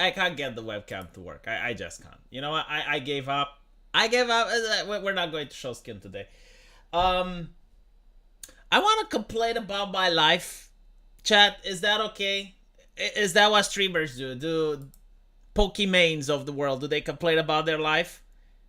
I can't get the webcam to work. I just can't. You know what? I gave up. I gave up. We're not going to show skin today. I want to complain about my life. Chat, is that okay? Is that what streamers do? Do Pokemains of the world, do they complain about their life?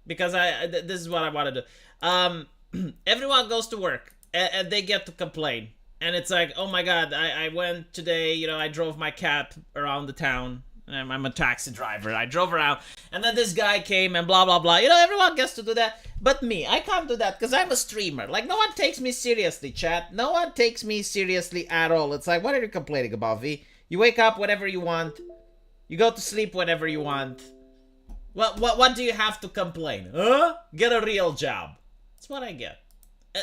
Because this is what I want to do. Everyone goes to work and they get to complain. And it's like, oh my god, I went today, you know, I drove my cat around the town. I'm a taxi driver. I drove around, and then this guy came and blah, blah, blah. You know, everyone gets to do that. But me, I can't do that because I'm a streamer. Like, no one takes me seriously, chat. No one takes me seriously at all. It's like, what are you complaining about, V? You wake up whenever you want. You go to sleep whenever you want. What do you have to complain? Huh? Get a real job. That's what I get.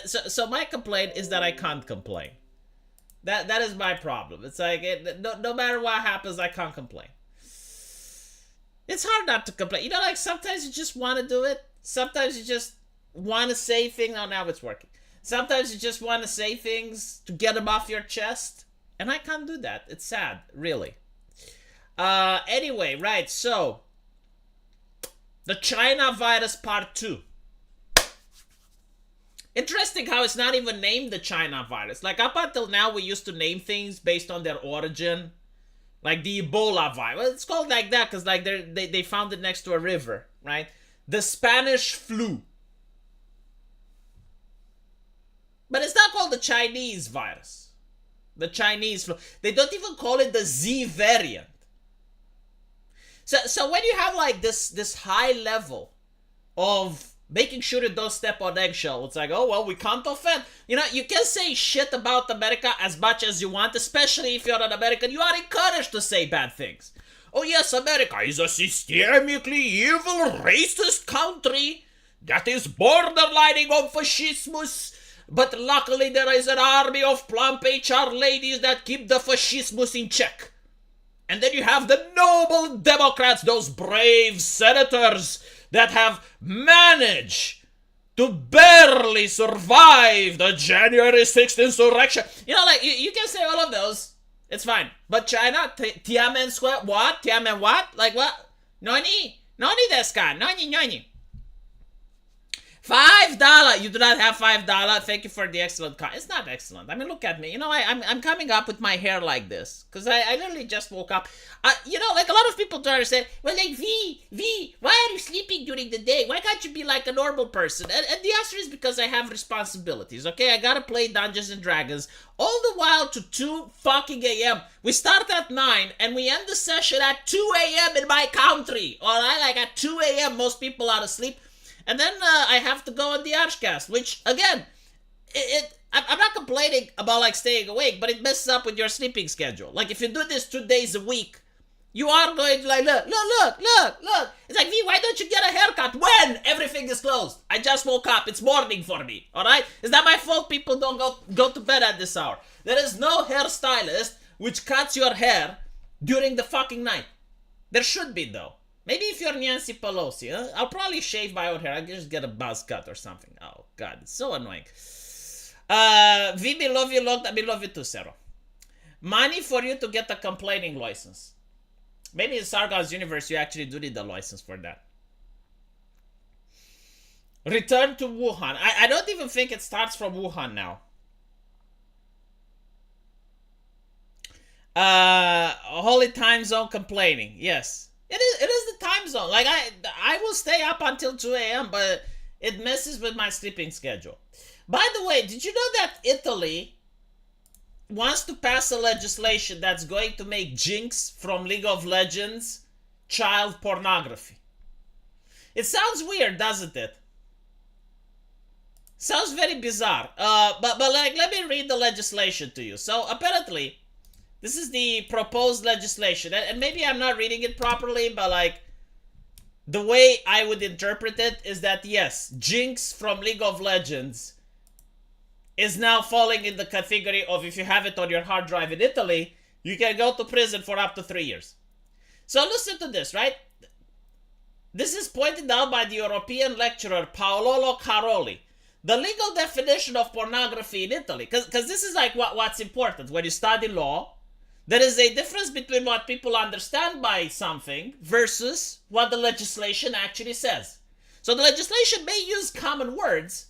So my complaint is that I can't complain. That is my problem. It's like, no matter what happens, I can't complain. It's hard not to complain. You know, like, sometimes you just want to do it. Sometimes you just want to say things. Oh, now it's working. Sometimes you just want to say things to get them off your chest. And I can't do that. It's sad, really. Anyway, right, so. The China virus part 2. Interesting how it's not even named the China virus. Like, up until now, we used to name things based on their origin. Like the Ebola virus. Well, it's called like that because like they found it next to a river, right? The Spanish flu. But it's not called the Chinese virus. The Chinese flu. They don't even call it the Z variant. So when you have like this high level of making sure you don't step on eggshell, it's like, oh, well, we can't offend. You know, you can say shit about America as much as you want, especially if you're an American. You are encouraged to say bad things. Oh, yes, America is a systemically evil, racist country that is borderlining on fascismus. But luckily there is an army of plump HR ladies that keep the fascismus in check. And then you have the noble Democrats, those brave senators that have managed to barely survive the January 6th insurrection. You know, like, you can say all of those. It's fine. But China, Tiananmen Square, what? Tiananmen what? Like, what? Nani? Nani desu ka? Nani? $5. You do not have $5. Thank you for the excellent car. It's not excellent. I mean, look at me. You know, I'm coming up with my hair like this because I literally just woke up. You know, like a lot of people try to say, well, like, V, why are you sleeping during the day? Why can't you be like a normal person? And the answer is because I have responsibilities. Okay, I gotta play Dungeons and Dragons all the while to 2 fucking a.m. We start at 9 and we end the session at 2 a.m. in my country. All right, like at 2 a.m. most people are asleep. And then I have to go on the Archcast, which, again, I'm not complaining about, like, staying awake, but it messes up with your sleeping schedule. Like, if you do this 2 days a week, you are going to, like, look. It's like, V, why don't you get a haircut when everything is closed? I just woke up. It's morning for me, all right? It's not my fault people don't go to bed at this hour. There is no hairstylist which cuts your hair during the fucking night. There should be, though. Maybe if you're Nancy Pelosi, I'll probably shave my own hair. I'll just get a buzz cut or something. Oh, God, it's so annoying. VB, love you, long time. I love you too, Sarah. Money for you to get a complaining license. Maybe in Sargon's universe, you actually do need a license for that. Return to Wuhan. I don't even think it starts from Wuhan now. Holy time zone complaining. Yes. It is the time zone. Like, I will stay up until 2 a.m., but it messes with my sleeping schedule. By the way, did you know that Italy wants to pass a legislation that's going to make Jinx from League of Legends child pornography? It sounds weird, doesn't it? Sounds very bizarre. But like, let me read the legislation to you. So, apparently, this is the proposed legislation, and maybe I'm not reading it properly, but like, the way I would interpret it is that yes, Jinx from League of Legends is now falling in the category of if you have it on your hard drive in Italy, you can go to prison for up to 3 years. So listen to this, right? This is pointed out by the European lecturer Paolo Caroli. The legal definition of pornography in Italy, because this is like what's important when you study law. There is a difference between what people understand by something versus what the legislation actually says. So the legislation may use common words,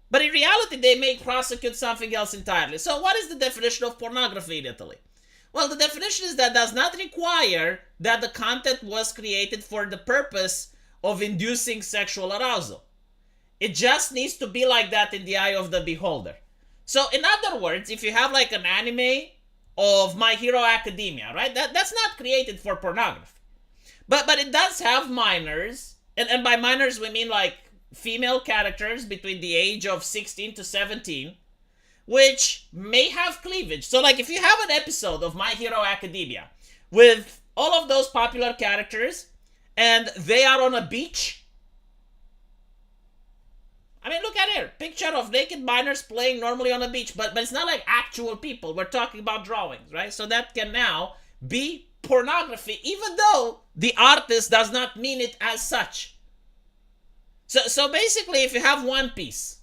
but in reality they may prosecute something else entirely. So what is the definition of pornography in Italy? Well, the definition is that does not require that the content was created for the purpose of inducing sexual arousal. It just needs to be like that in the eye of the beholder. So in other words, if you have like an anime of My Hero Academia, right? That's not created for pornography. But it does have minors, and by minors we mean like female characters between the age of 16 to 17, which may have cleavage. So like if you have an episode of My Hero Academia with all of those popular characters and they are on a beach, I mean, look at it. Picture of naked minors playing normally on a beach, but it's not like actual people. We're talking about drawings, right? So that can now be pornography, even though the artist does not mean it as such. So basically, if you have One Piece,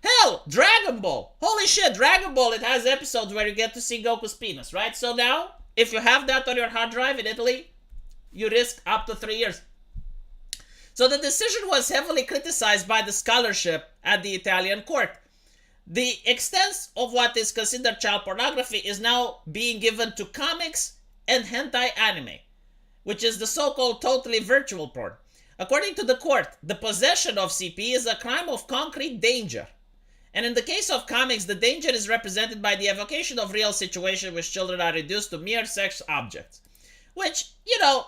hell, Dragon Ball. Holy shit, Dragon Ball, it has episodes where you get to see Goku's penis, right? So now, if you have that on your hard drive in Italy, you risk up to 3 years. So the decision was heavily criticized by the scholarship at the Italian court. The extent of what is considered child pornography is now being given to comics and hentai anime, which is the so-called totally virtual porn. According to the court, the possession of CP is a crime of concrete danger. And in the case of comics, the danger is represented by the evocation of real situations which children are reduced to mere sex objects. Which, you know,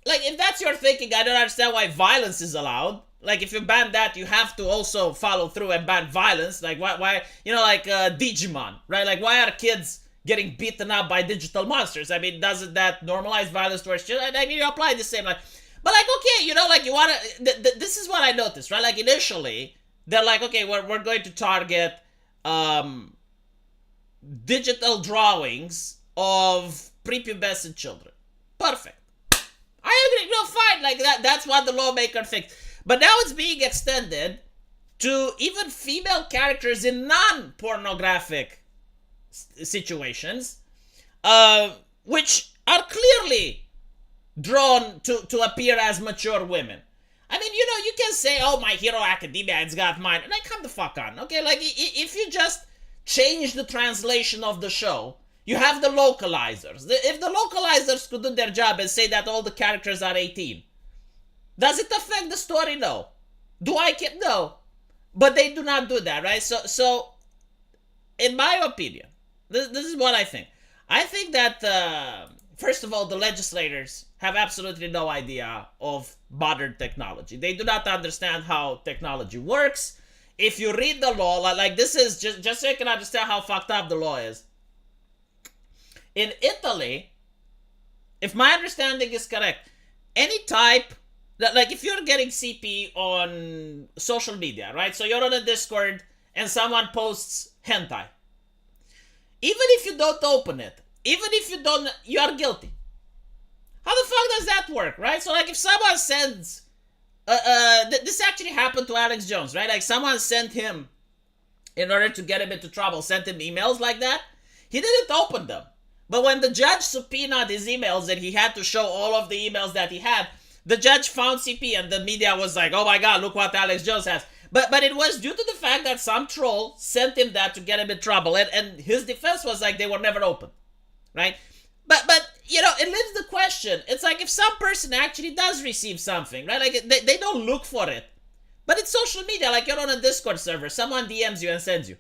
like, if that's your thinking, I don't understand why violence is allowed. Like, if you ban that, you have to also follow through and ban violence. Like, why you know, like Digimon, right? Like, why are kids getting beaten up by digital monsters? I mean, doesn't that normalize violence towards children? I mean, you apply the same, like, but like, okay, you know, like, you want to, this is what I noticed, right? Like, initially, they're like, okay, we're going to target digital drawings of prepubescent children. Perfect. I agree. No, fine. Like that's what the lawmaker thinks. But now it's being extended to even female characters in non-pornographic situations, which are clearly drawn to appear as mature women. I mean, you know, you can say, oh, My Hero Academia, it's got mine. Like, come the fuck on, okay? Like, if you just change the translation of the show, you have the localizers. If the localizers could do their job and say that all the characters are 18, does it affect the story? No. Do I care? No. But they do not do that, right? So in my opinion, this is what I think. I think that, first of all, the legislators have absolutely no idea of modern technology. They do not understand how technology works. If you read the law, like this is just so you can understand how fucked up the law is. In Italy, if my understanding is correct, any type, like if you're getting CP on social media, right? So you're on a Discord and someone posts hentai. Even if you don't open it, even if you don't, you are guilty. How the fuck does that work, right? So like if someone sends, this actually happened to Alex Jones, right? Like someone sent him, in order to get him into trouble, sent him emails like that. He didn't open them. But when the judge subpoenaed his emails and he had to show all of the emails that he had, the judge found CP and the media was like, oh my god, look what Alex Jones has. But it was due to the fact that some troll sent him that to get him in trouble. And his defense was like, they were never open, right? But you know, it leaves the question. It's like if some person actually does receive something, right? Like they don't look for it. But it's social media, like you're on a Discord server. Someone DMs you and sends you.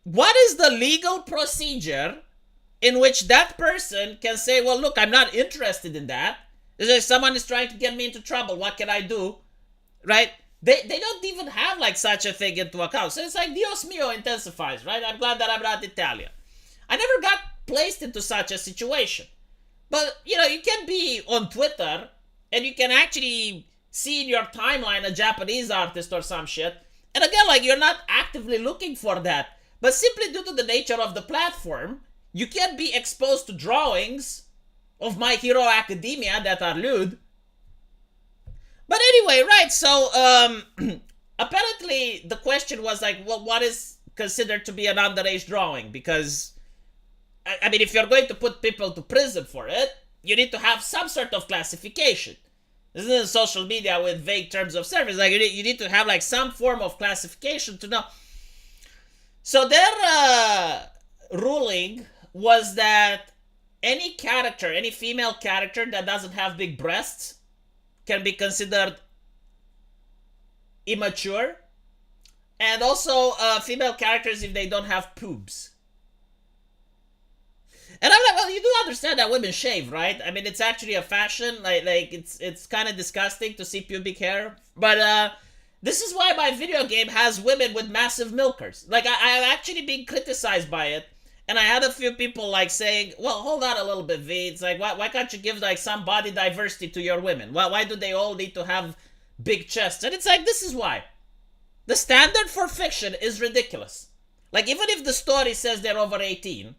What is the legal procedure in which that person can say, well, look, I'm not interested in that. It's like someone is trying to get me into trouble. What can I do? Right? They don't even have like such a thing into account. So it's like Dios mio intensifies, right? I'm glad that I'm not Italian. I never got placed into such a situation. But, you know, you can be on Twitter and you can actually see in your timeline a Japanese artist or some shit. And again, like you're not actively looking for that. But simply due to the nature of the platform, you can be exposed to drawings of My Hero Academia that are lewd. But anyway, right, so apparently the question was like, well, what is considered to be an underage drawing? Because I mean, if you're going to put people to prison for it, you need to have some sort of classification. This isn't social media with vague terms of service. Like you need to have like some form of classification to know. So their ruling was that any character, any female character that doesn't have big breasts can be considered immature. And also female characters if they don't have pubes. And I'm like, well, you do understand that women shave, right? I mean, it's actually a fashion. Like it's kind of disgusting to see pubic hair. But this is why my video game has women with massive milkers. Like, I've actually been criticized by it. And I had a few people, like, saying, well, hold on a little bit, V. It's like, why can't you give, like, some body diversity to your women? Why do they all need to have big chests? And it's like, this is why. The standard for fiction is ridiculous. Like, even if the story says they're over 18...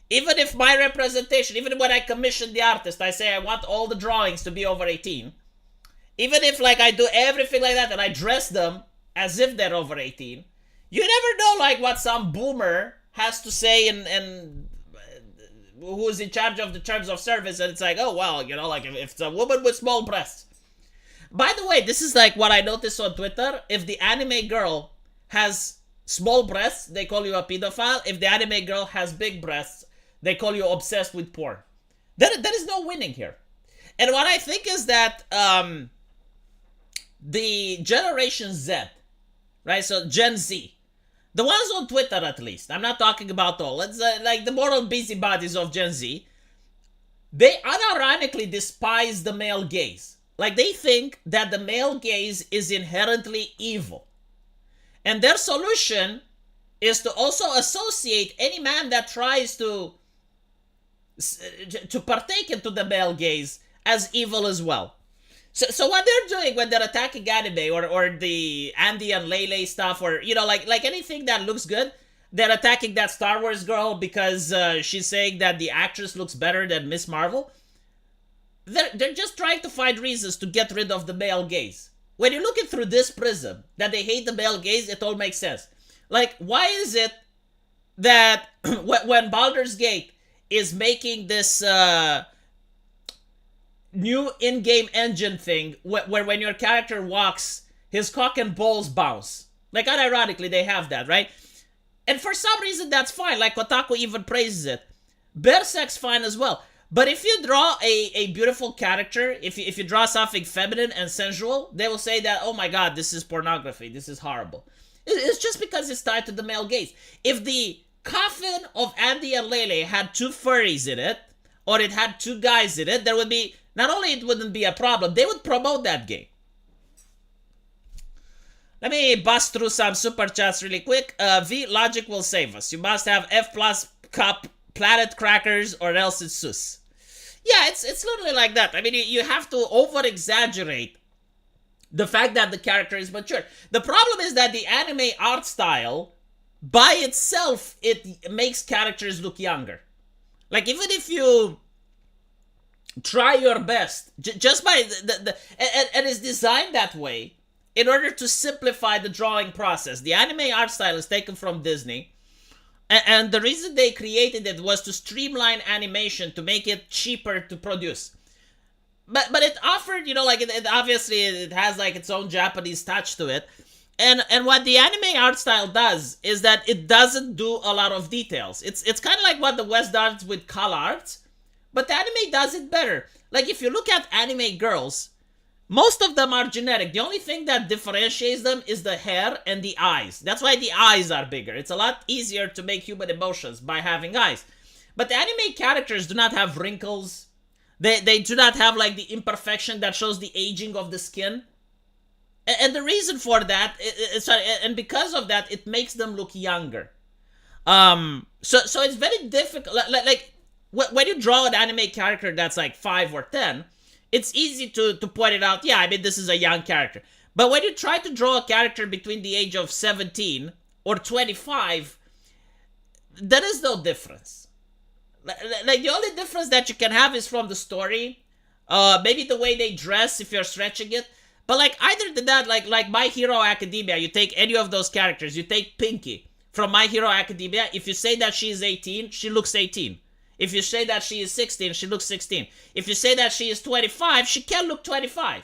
Even if my representation, even when I commission the artist, I say I want all the drawings to be over 18. Even if like I do everything like that and I dress them as if they're over 18. You never know like what some boomer has to say and who's in charge of the terms of service. And it's like, oh, well, you know, like if it's a woman with small breasts. By the way, this is like what I noticed on Twitter. If the anime girl has small breasts, they call you a pedophile. If the anime girl has big breasts, they call you obsessed with porn. There is no winning here. And what I think is that the Generation Z, right? So Gen Z, the ones on Twitter at least, I'm not talking about all, it's like the moral busybodies of Gen Z, they unironically despise the male gaze. Like they think that the male gaze is inherently evil. And their solution is to also associate any man that tries to partake into the male gaze as evil as well. So what they're doing when they're attacking anime or the Andy and Lele stuff or, you know, like anything that looks good, they're attacking that Star Wars girl because she's saying that the actress looks better than Miss Marvel. They're just trying to find reasons to get rid of the male gaze. When you look it through this prism, that they hate the male gaze, it all makes sense. Like, why is it that when Baldur's Gate is making this new in-game engine thing where when your character walks, his cock and balls bounce. Like, unironically, they have that, right? And for some reason, that's fine. Like, Kotaku even praises it. Berserk's fine as well. But if you draw a beautiful character, if you draw something feminine and sensual, they will say that, oh my god, this is pornography, this is horrible. It's just because it's tied to the male gaze. If the coffin of Andy and Lele had two furries in it, or it had two guys in it, there would be, not only it wouldn't be a problem, they would promote that game. Let me bust through some super chats really quick. V, logic will save us. You must have F plus cup planet crackers or else it's sus. Yeah, it's literally like that. I mean, you have to over-exaggerate the fact that the character is mature. The problem is that the anime art style, by itself, it makes characters look younger. Like, even if you try your best, just by and it's designed that way in order to simplify the drawing process. The anime art style is taken from Disney. And the reason they created it was to streamline animation, to make it cheaper to produce. But it offered, you know, like, it obviously it has, like, its own Japanese touch to it. And what the anime art style does is that it doesn't do a lot of details. It's kind of like what the West does with color art, but the anime does it better. Like, if you look at anime girls, most of them are generic. The only thing that differentiates them is the hair and the eyes. That's why the eyes are bigger. It's a lot easier to make human emotions by having eyes. But the anime characters do not have wrinkles. They do not have, like, the imperfection that shows the aging of the skin. And the reason for that, and because of that, it makes them look younger. So it's very difficult. Like, when you draw an anime character that's, like, 5 or 10... it's easy to point it out, yeah, I mean, this is a young character. But when you try to draw a character between the age of 17 or 25, there is no difference. Like, the only difference that you can have is from the story. Maybe the way they dress, if you're stretching it. But, like, either than that, like My Hero Academia, you take any of those characters. You take Pinky from My Hero Academia. If you say that she's 18, she looks 18. If you say that she is 16, she looks 16. If you say that she is 25, she can look 25.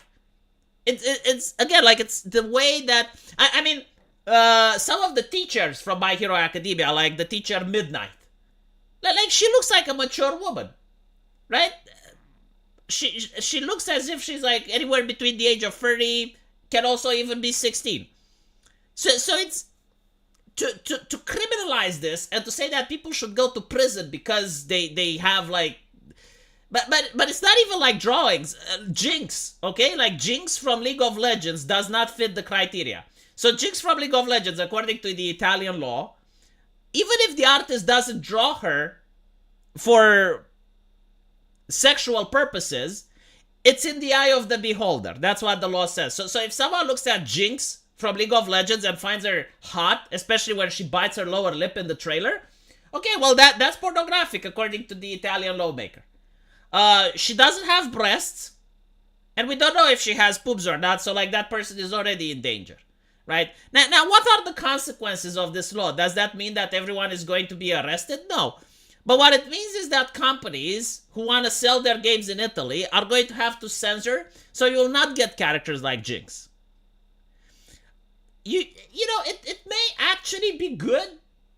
It's again, like, it's the way that I mean, some of the teachers from My Hero Academia, like the teacher Midnight, like she looks like a mature woman, right? She looks as if she's like anywhere between the age of 30, can also even be 16. So it's to criminalize this and to say that people should go to prison because they have like, but it's not even like drawings. Jinx, okay? Like Jinx from League of Legends does not fit the criteria. So Jinx from League of Legends, according to the Italian law, even if the artist doesn't draw her for sexual purposes, it's in the eye of the beholder. That's what the law says. So if someone looks at Jinx from League of Legends and finds her hot, especially when she bites her lower lip in the trailer, okay, well that's pornographic according to the Italian lawmaker. She doesn't have breasts, and we don't know if she has boobs or not, so like that person is already in danger, right? Now what are the consequences of this law? Does that mean that everyone is going to be arrested? No. But what it means is that companies who want to sell their games in Italy are going to have to censor, so you will not get characters like Jinx. You know, it may actually be good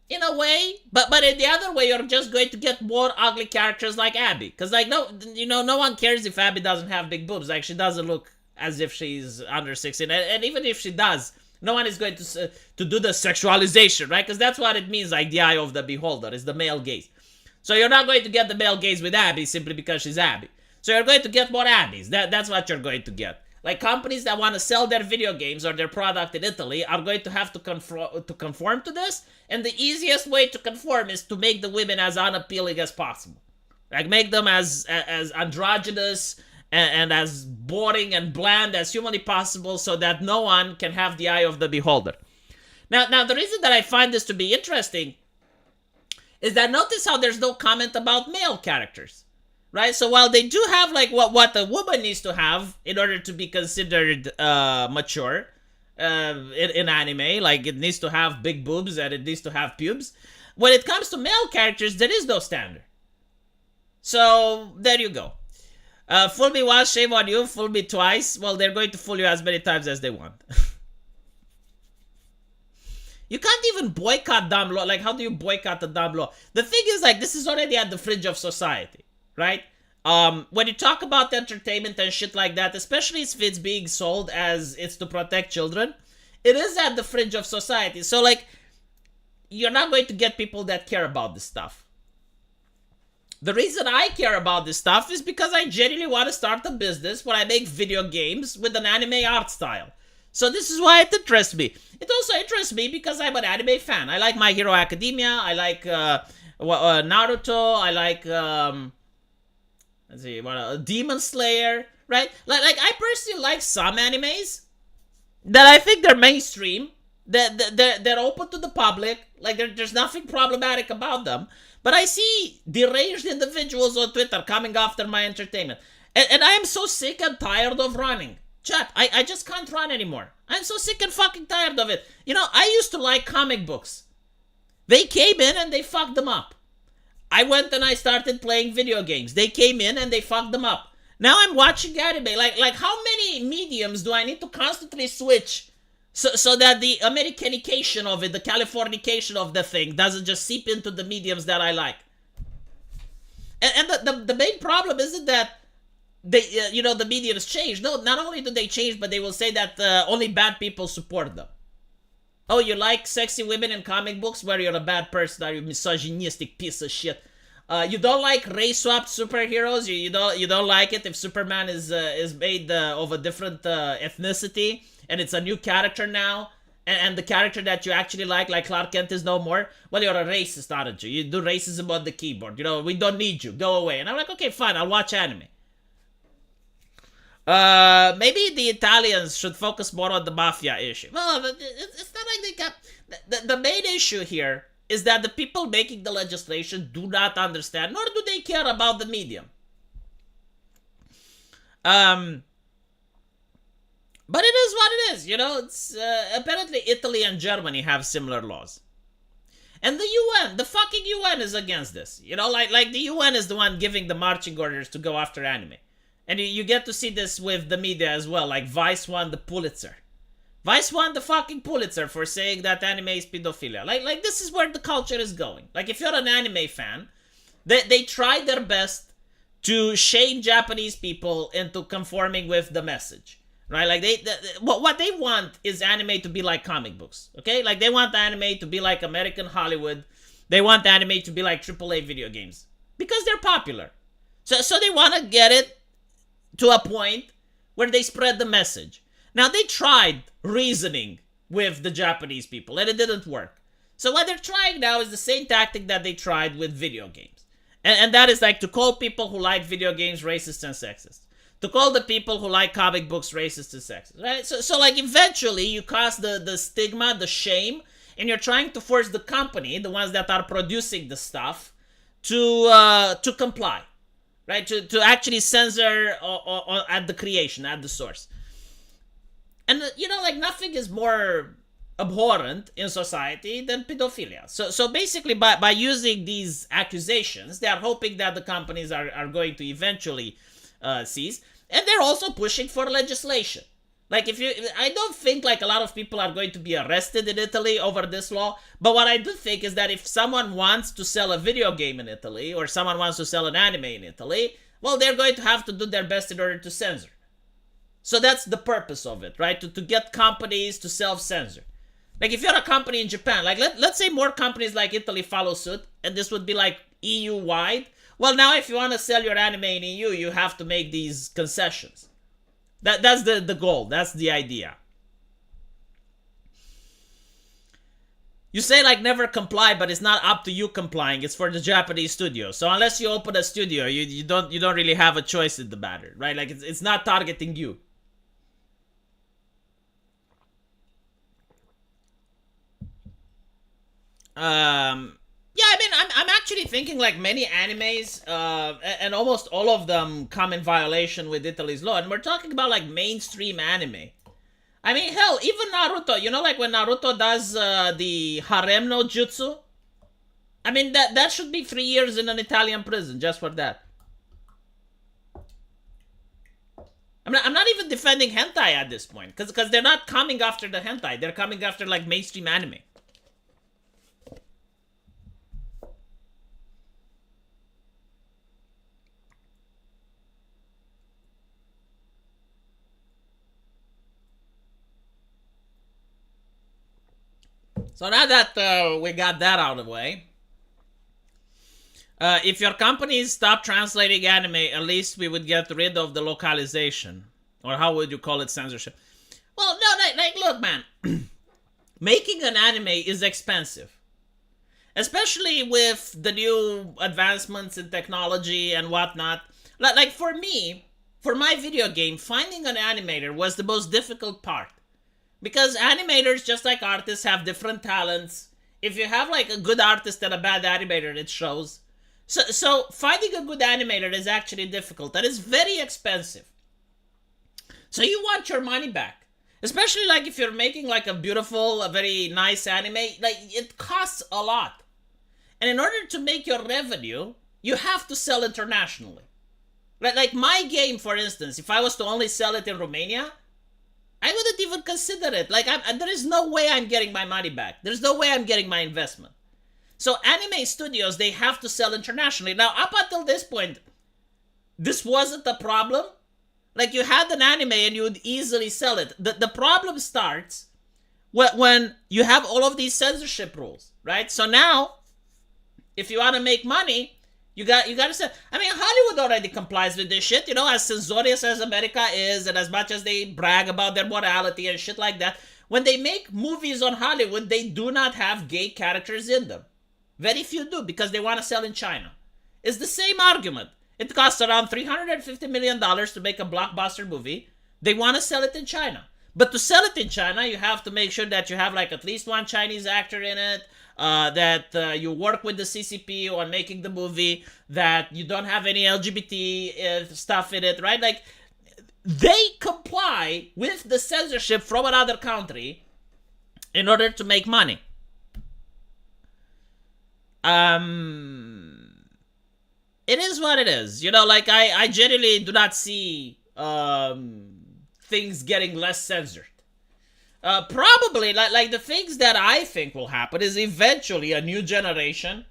in a way, but in the other way, you're just going to get more ugly characters like Abby. Because, like, no one cares if Abby doesn't have big boobs. Like, she doesn't look as if she's under 16. And even if she does, no one is going to do the sexualization, right? Because that's what it means, like, the eye of the beholder is the male gaze. So you're not going to get the male gaze with Abby simply because she's Abby. So you're going to get more Abbies. That's what you're going to get. Like, companies that want to sell their video games or their product in Italy are going to have to conform to this. And the easiest way to conform is to make the women as unappealing as possible. Like, make them as androgynous and as boring and bland as humanly possible so that no one can have the eye of the beholder. Now the reason that I find this to be interesting is that notice how there's no comment about male characters. Right? So while they do have like what a woman needs to have in order to be considered mature in anime, like it needs to have big boobs and it needs to have pubes, when it comes to male characters, there is no standard. So there you go. Fool me once, shame on you. Fool me twice. Well, they're going to fool you as many times as they want. You can't even boycott dumb law. Like, how do you boycott the dumb law? The thing is, like, this is already at the fringe of society. Right? When you talk about entertainment and shit like that, especially if it's being sold as it's to protect children, it is at the fringe of society. So, like, you're not going to get people that care about this stuff. The reason I care about this stuff is because I genuinely want to start a business where I make video games with an anime art style. So this is why it interests me. It also interests me because I'm an anime fan. I like My Hero Academia. I like Naruto. I like... let's see, Demon Slayer, right? Like I personally like some animes that I think they're mainstream, they're open to the public, like there's nothing problematic about them. But I see deranged individuals on Twitter coming after my entertainment, and I am so sick and tired of running. Chat, I just can't run anymore. I'm so sick and fucking tired of it. You know, I used to like comic books. They came in and they fucked them up. I went and I started playing video games. They came in and they fucked them up. Now I'm watching anime. Like how many mediums do I need to constantly switch so that the Americanication of it, the Californication of the thing doesn't just seep into the mediums that I like? And the main problem isn't that they, the mediums change. No, not only do they change, but they will say that only bad people support them. Oh, you like sexy women in comic books? Well, you're a bad person. Are you misogynistic piece of shit? You don't like race-swapped superheroes? You don't like it if Superman is made of a different ethnicity and it's a new character now, and the character that you actually like Clark Kent, is no more? Well, you're a racist, aren't you? You do racism on the keyboard. We don't need you. Go away. And I'm like, okay, fine. I'll watch anime. Maybe the Italians should focus more on the mafia issue. Well, it's not like they got... The main issue here is that the people making the legislation do not understand, nor do they care about the medium. But it is what it is, It's apparently Italy and Germany have similar laws. And the UN, the fucking UN is against this. You know, like the UN is the one giving the marching orders to go after anime. And you get to see this with the media as well. Like Vice won the Pulitzer. Vice won the fucking Pulitzer for saying that anime is pedophilia. Like this is where the culture is going. Like if you're an anime fan, they try their best to shame Japanese people into conforming with the message. Right? Like what they want is anime to be like comic books. Okay? Like they want anime to be like American Hollywood. They want anime to be like AAA video games. Because they're popular. So they want to get it to a point where they spread the message. Now, they tried reasoning with the Japanese people, and it didn't work. So what they're trying now is the same tactic that they tried with video games. And that is like to call people who like video games racist and sexist. To call the people who like comic books racist and sexist, right? So like, eventually, you cause the stigma, the shame, and you're trying to force the company, the ones that are producing the stuff, to comply. Right? To actually censor at the creation, at the source. And, you know, like nothing is more abhorrent in society than pedophilia. So basically, by using these accusations, they are hoping that the companies are going to eventually cease. And they're also pushing for legislation. Like I don't think like a lot of people are going to be arrested in Italy over this law. But what I do think is that if someone wants to sell a video game in Italy, or someone wants to sell an anime in Italy, well, they're going to have to do their best in order to censor. So that's the purpose of it, right? To get companies to self-censor. Like if you're a company in Japan, like let's say more companies like Italy follow suit, and this would be like EU-wide. Well, now if you want to sell your anime in EU, you have to make these concessions. That's the goal. That's the idea. You say like never comply, but it's not up to you complying. It's for the Japanese studio. So unless you open a studio, you don't really have a choice in the matter, right? Like it's not targeting you. Yeah, I mean, I'm actually thinking like many animes, and almost all of them come in violation with Italy's law. And we're talking about like mainstream anime. I mean, hell, even Naruto, you know, like when Naruto does the harem no jutsu? I mean, that should be 3 years in an Italian prison just for that. I'm not even defending hentai at this point, because they're not coming after the hentai. They're coming after like mainstream anime. So now that we got that out of the way, if your companies stop translating anime, at least we would get rid of the localization. Or how would you call it, censorship? Well, no, like look, man. Making an anime is expensive. Especially with the new advancements in technology and whatnot. Like for me, for my video game, finding an animator was the most difficult part. Because animators, just like artists, have different talents. If you have like a good artist and a bad animator, it shows. So finding a good animator is actually difficult. That is very expensive. So you want your money back. Especially like if you're making like a beautiful, a very nice anime, like it costs a lot. And in order to make your revenue, you have to sell internationally. Like my game, for instance, if I was to only sell it in Romania, I wouldn't even consider it. Like, there is no way I'm getting my money back. There's no way I'm getting my investment. So anime studios, they have to sell internationally. Now, up until this point, this wasn't a problem. Like, you had an anime and you would easily sell it. The problem starts when you have all of these censorship rules, right? So now, if you want to make money, you got to say, I mean, Hollywood already complies with this shit, you know, as censorious as America is, and as much as they brag about their morality and shit like that, when they make movies on Hollywood, they do not have gay characters in them. Very few do, because they want to sell in China. It's the same argument. It costs around $350 million to make a blockbuster movie. They want to sell it in China. But to sell it in China, you have to make sure that you have like at least one Chinese actor in it, that you work with the CCP on making the movie, that you don't have any LGBT stuff in it, right? Like, they comply with the censorship from another country in order to make money. It is what it is. You know, like I genuinely do not see things getting less censored. Probably like the things that I think will happen is eventually a new generation.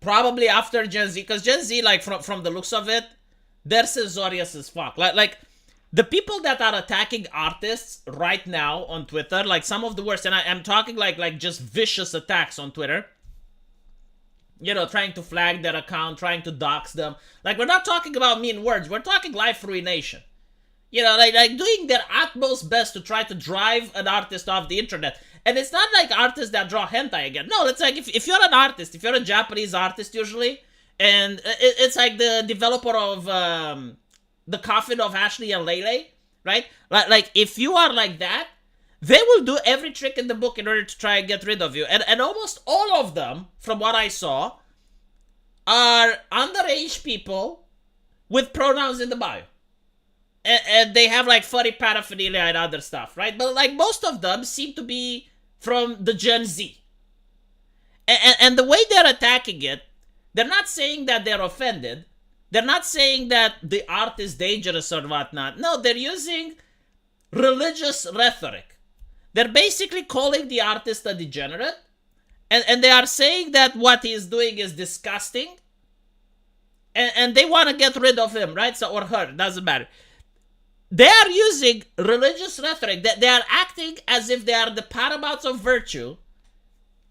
Probably after Gen Z, because Gen Z, like from the looks of it, they're censorious as fuck. Like the people that are attacking artists right now on Twitter, like some of the worst, and I'm talking like just vicious attacks on Twitter. You know, trying to flag their account, trying to dox them. Like, we're not talking about mean words. We're talking life ruination. You know, like doing their utmost best to try to drive an artist off the internet. And it's not like artists that draw hentai again. No, it's like if you're an artist, if you're a Japanese artist usually, and it's like the developer of the Coffin of Ashley and Lele, right? Like if you are like that, they will do every trick in the book in order to try and get rid of you. And almost all of them, from what I saw, are underage people with pronouns in the bio. And they have like furry paraphernalia and other stuff, right? But like most of them seem to be from the Gen Z. And the way they're attacking it, they're not saying that they're offended. They're not saying that the art is dangerous or whatnot. No, they're using religious rhetoric. They're basically calling the artist a degenerate. And they are saying that what he's doing is disgusting. And they want to get rid of him, right? So, or her, doesn't matter. They are using religious rhetoric. They are acting as if they are the paramounts of virtue.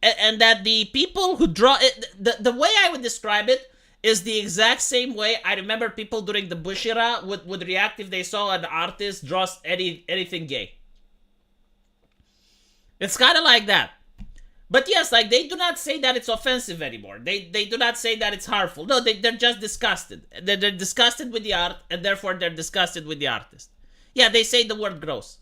And that the people who draw it, the way I would describe it is the exact same way I remember people during the Bush era would react if they saw an artist draw anything gay. It's kind of like that. But yes, like they do not say that it's offensive anymore. They do not say that it's harmful. No, they're just disgusted. They're disgusted with the art, and therefore they're disgusted with the artist. Yeah, they say the word gross.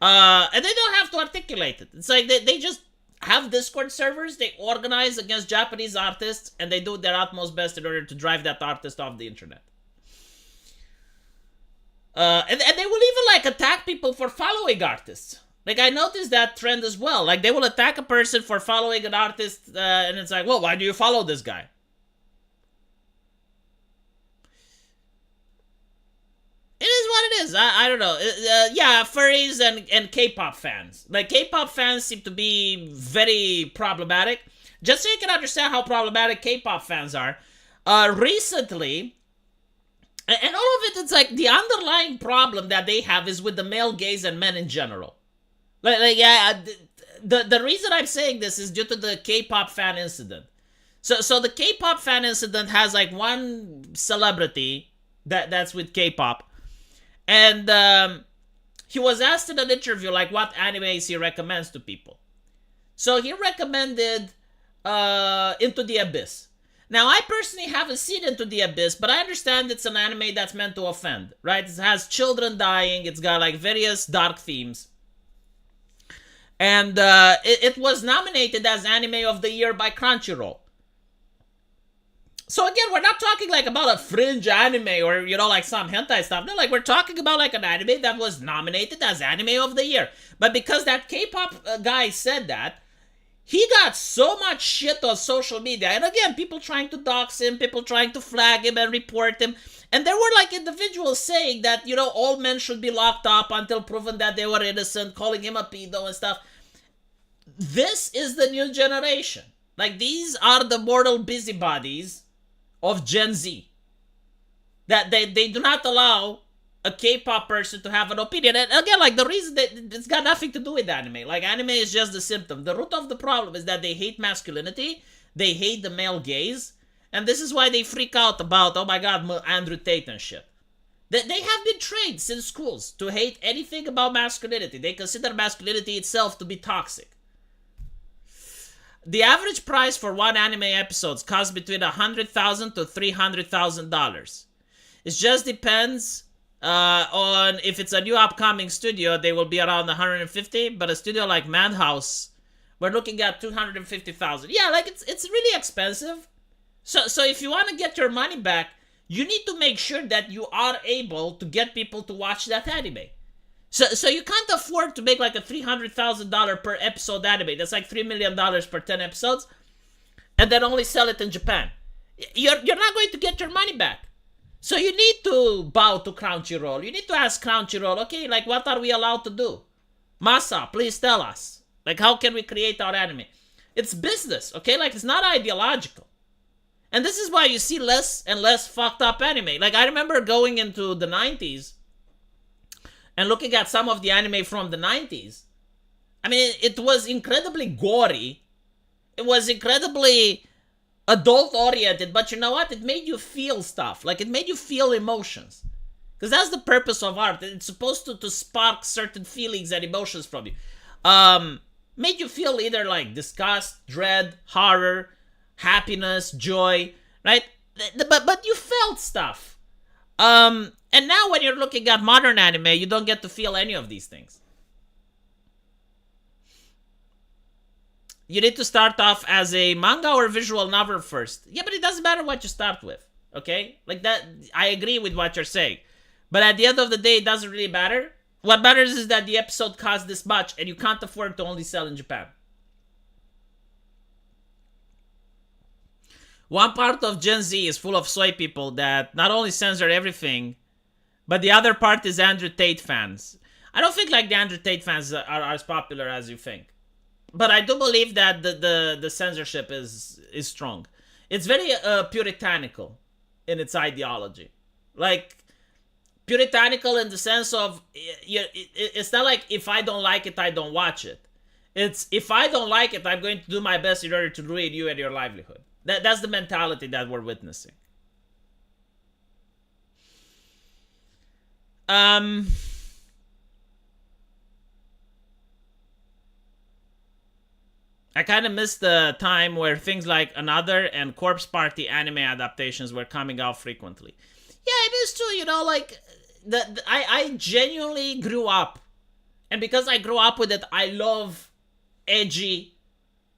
And they don't have to articulate it. It's like they just have Discord servers, they organize against Japanese artists, and they do their utmost best in order to drive that artist off the internet. And they will even like attack people for following artists. Like, I noticed that trend as well. Like, they will attack a person for following an artist, and it's like, well, why do you follow this guy? It is what it is. I don't know. Yeah, furries and K-pop fans. Like, K-pop fans seem to be very problematic. Just so you can understand how problematic K-pop fans are, recently, and all of it, it's like the underlying problem that they have is with the male gaze and men in general. Yeah, the reason I'm saying this is due to the K-pop fan incident. So the K-pop fan incident has like one celebrity that's with K-pop, and he was asked in an interview like what animes he recommends to people. So he recommended Into the Abyss. Now I personally haven't seen Into the Abyss, but I understand it's an anime that's meant to offend, right? It has children dying. It's got like various dark themes. And it was nominated as Anime of the Year by Crunchyroll. So again, we're not talking like about a fringe anime or, you know, like some hentai stuff. No, like we're talking about like an anime that was nominated as Anime of the Year. But because that K-pop guy said that, he got so much shit on social media. And again, people trying to dox him, people trying to flag him and report him. And there were like individuals saying that, you know, all men should be locked up until proven that they were innocent, calling him a pedo and stuff. This is the new generation. Like, these are the mortal busybodies of Gen Z. That they do not allow a K-pop person to have an opinion. And again, like, the reason that it's got nothing to do with anime. Like, anime is just the symptom. The root of the problem is that they hate masculinity. They hate the male gaze. And this is why they freak out about, oh my god, Andrew Tate and shit. They have been trained since schools to hate anything about masculinity. They consider masculinity itself to be toxic. The average price for one anime episode costs between $100,000 to $300,000. It just depends on if it's a new upcoming studio, they will be around 150. But a studio like Madhouse, we're looking at 250,000. Yeah, like it's really expensive. So if you want to get your money back, you need to make sure that you are able to get people to watch that anime. So you can't afford to make like a $300,000 per episode anime. That's like $3 million per 10 episodes, and then only sell it in Japan. You're not going to get your money back. So you need to bow to Crunchyroll. You need to ask Crunchyroll, okay, like what are we allowed to do? Masa, please tell us. Like how can we create our anime? It's business, okay? Like it's not ideological. And this is why you see less and less fucked up anime. Like I remember going into the 90s and looking at some of the anime from the 90s. I mean, it was incredibly gory. It was incredibly adult-oriented, but you know what? It made you feel stuff. Like, it made you feel emotions. Because that's the purpose of art. It's supposed to spark certain feelings and emotions from you. Made you feel either, like, disgust, dread, horror, happiness, joy, right? But you felt stuff. And now when you're looking at modern anime, you don't get to feel any of these things. You need to start off as a manga or visual novel first. Yeah, but it doesn't matter what you start with, okay? Like that, I agree with what you're saying. But at the end of the day, it doesn't really matter. What matters is that the episode costs this much and you can't afford to only sell in Japan. One part of Gen Z is full of soy people that not only censor everything, but the other part is Andrew Tate fans. I don't think like the Andrew Tate fans are as popular as you think. But I do believe that the censorship is strong. It's very puritanical in its ideology. Like, puritanical in the sense of, it's not like if I don't like it, I don't watch it. It's if I don't like it, I'm going to do my best in order to ruin you and your livelihood. That's the mentality that we're witnessing. I kind of missed the time where things like Another and Corpse Party anime adaptations were coming out frequently. Yeah, it is true, you know, like, I genuinely grew up. And because I grew up with it, I love edgy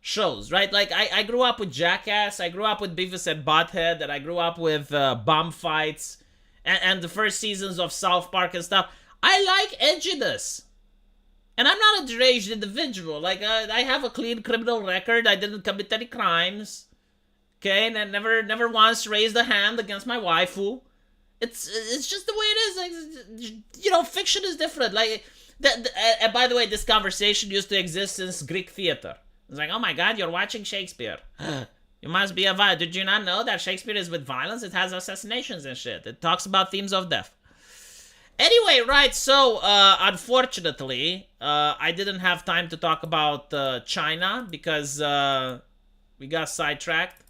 shows, right? Like, I grew up with Jackass, I grew up with Beavis and Butthead, and I grew up with bomb fights, and the first seasons of South Park and stuff. I like edginess. And I'm not a deranged individual. Like, I have a clean criminal record. I didn't commit any crimes. Okay? And I never once raised a hand against my waifu. It's just the way it is. Like, you know, fiction is different. Like, and by the way, this conversation used to exist since Greek theater. It's like, oh my god, you're watching Shakespeare. You must be a... Did you not know that Shakespeare is with violence? It has assassinations and shit. It talks about themes of death. Anyway, right, so, unfortunately, I didn't have time to talk about China because we got sidetracked.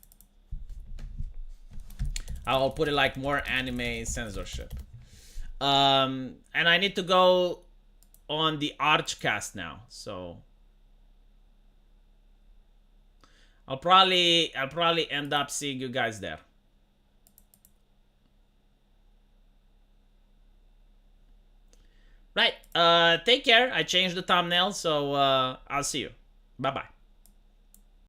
I'll put it like more anime censorship. And I need to go on the Archcast now, so... I'll probably end up seeing you guys there. Right, take care. I changed the thumbnail, so I'll see you. Bye-bye.